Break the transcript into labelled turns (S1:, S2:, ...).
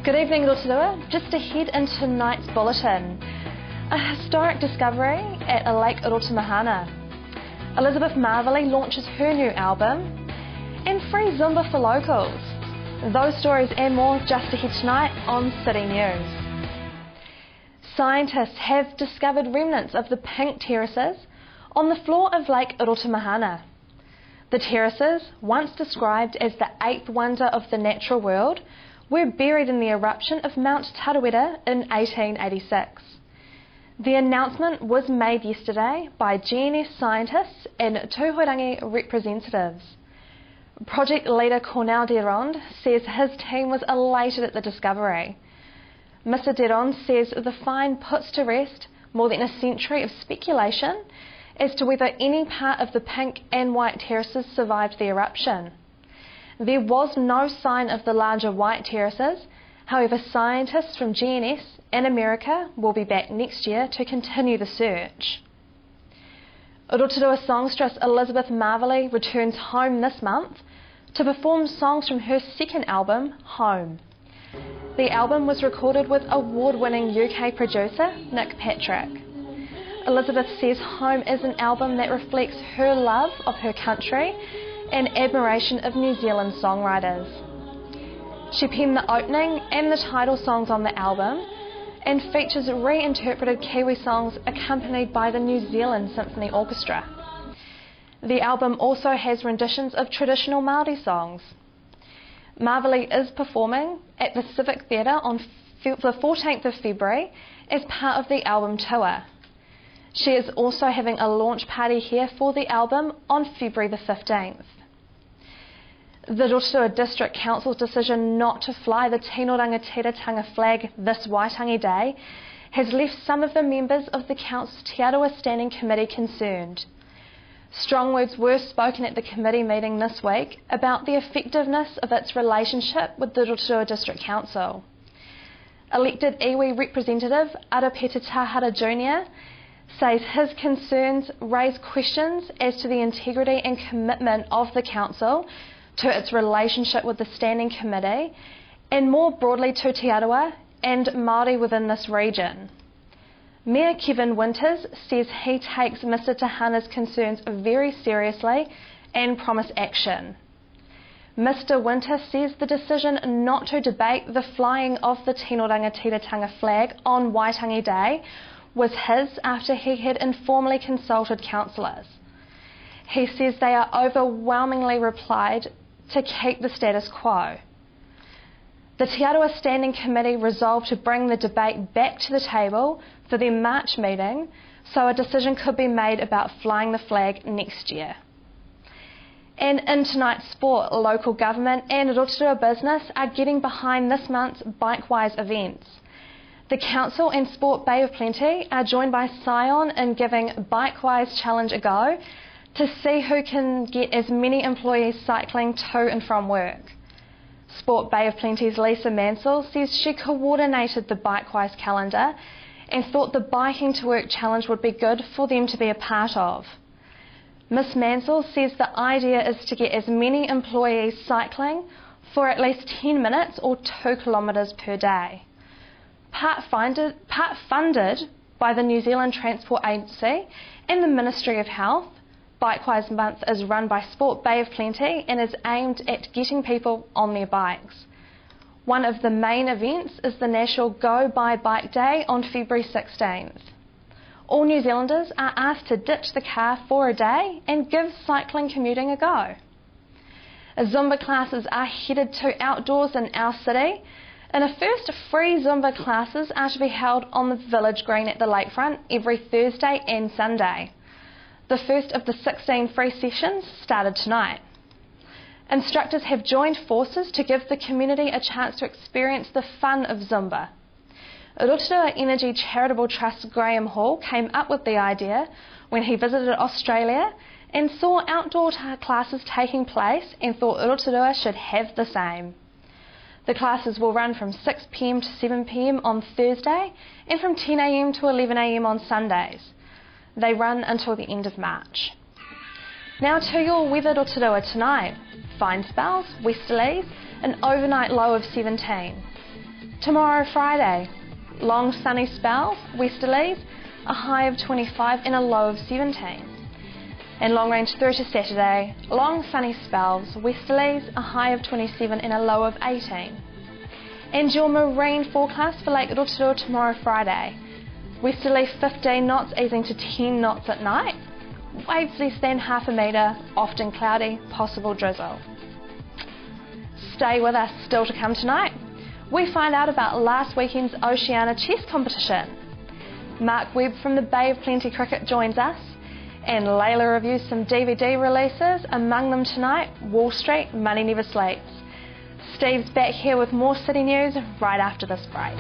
S1: Good evening, Rotorua. Just ahead in tonight's bulletin, a historic discovery at Lake Rotomahana. Elizabeth Marvelly launches her new album, and free Zumba for locals. Those stories and more just ahead tonight on City News. Scientists have discovered remnants of the pink terraces on the floor of Lake Rotomahana. The terraces, once described as the eighth wonder of the natural world, were buried in the eruption of Mount Tarawera in 1886. The announcement was made yesterday by GNS scientists and Tūhorangi representatives. Project leader Cornel Derond says his team was elated at the discovery. Mr Derond says the find puts to rest more than a century of speculation as to whether any part of the pink and white terraces survived the eruption. There was no sign of the larger white terraces. However, scientists from GNS and America will be back next year to continue the search. Rotorua songstress Elizabeth Marvelly returns home this month to perform songs from her second album, Home. The album was recorded with award-winning UK producer Nick Patrick. Elizabeth says Home is an album that reflects her love of her country and admiration of New Zealand songwriters. She penned the opening and the title songs on the album and features reinterpreted Kiwi songs accompanied by the New Zealand Symphony Orchestra. The album also has renditions of traditional Māori songs. Marvelly is performing at the Civic Theatre on the 14th of February as part of the album tour. She is also having a launch party here for the album on February the 15th. The Rotorua District Council's decision not to fly the Tino Rangatiratanga flag this Waitangi Day has left some of the members of the Council's Te Arawa Standing Committee concerned. Strong words were spoken at the committee meeting this week about the effectiveness of its relationship with the Rotorua District Council. Elected iwi representative Arapeta Tahara Jr. says his concerns raise questions as to the integrity and commitment of the council to its relationship with the Standing Committee and more broadly to Te Arawa and Māori within this region. Mayor Kevin Winters says he takes Mr Tahana's concerns very seriously and promised action. Mr Winters says the decision not to debate the flying of the Tino Rangatiratanga flag on Waitangi Day was his after he had informally consulted councillors. He says they are overwhelmingly replied to keep the status quo. The Te Arawa Standing Committee resolved to bring the debate back to the table for their March meeting so a decision could be made about flying the flag next year. And in tonight's sport, local government and Rotorua business are getting behind this month's Bikewise events. The Council and Sport Bay of Plenty are joined by Scion in giving Bikewise Challenge a go to see who can get as many employees cycling to and from work. Sport Bay of Plenty's Lisa Mansell says she coordinated the Bikewise calendar and thought the Biking to Work Challenge would be good for them to be a part of. Miss Mansell says the idea is to get as many employees cycling for at least 10 minutes or 2 kilometres per day. Part funded by the New Zealand Transport Agency and the Ministry of Health, Bikewise Month is run by Sport Bay of Plenty and is aimed at getting people on their bikes. One of the main events is the National Go By Bike Day on February 16th. All New Zealanders are asked to ditch the car for a day and give cycling commuting a go. Zumba classes are headed to outdoors in our city, and the first free Zumba classes are to be held on the village green at the lakefront every Thursday and Sunday. The first of the 16 free sessions started tonight. Instructors have joined forces to give the community a chance to experience the fun of Zumba. Rotorua Energy Charitable Trust Graham Hall came up with the idea when he visited Australia and saw outdoor classes taking place and thought Rotorua should have the same. The classes will run from 6 p.m. to 7 p.m. on Thursday and from 10 a.m. to 11 a.m. on Sundays. They run until the end of March. Now to your weather, Rotorua tonight. Fine spells, westerlies, an overnight low of 17. Tomorrow, Friday, long sunny spells, westerlies, a high of 25 and a low of 17. And long range through to Saturday, long sunny spells, westerlies, a high of 27 and a low of 18. And your marine forecast for Lake Rotorua tomorrow, Friday. Westerly 15 knots, easing to 10 knots at night. Waves less than half a metre, often cloudy, possible drizzle. Stay with us, still to come tonight. We find out about last weekend's Oceania chess competition. Mark Webb from the Bay of Plenty Cricket joins us, and Layla reviews some DVD releases, among them tonight, Wall Street, Money Never Sleeps. Steve's back here with more city news right after this break.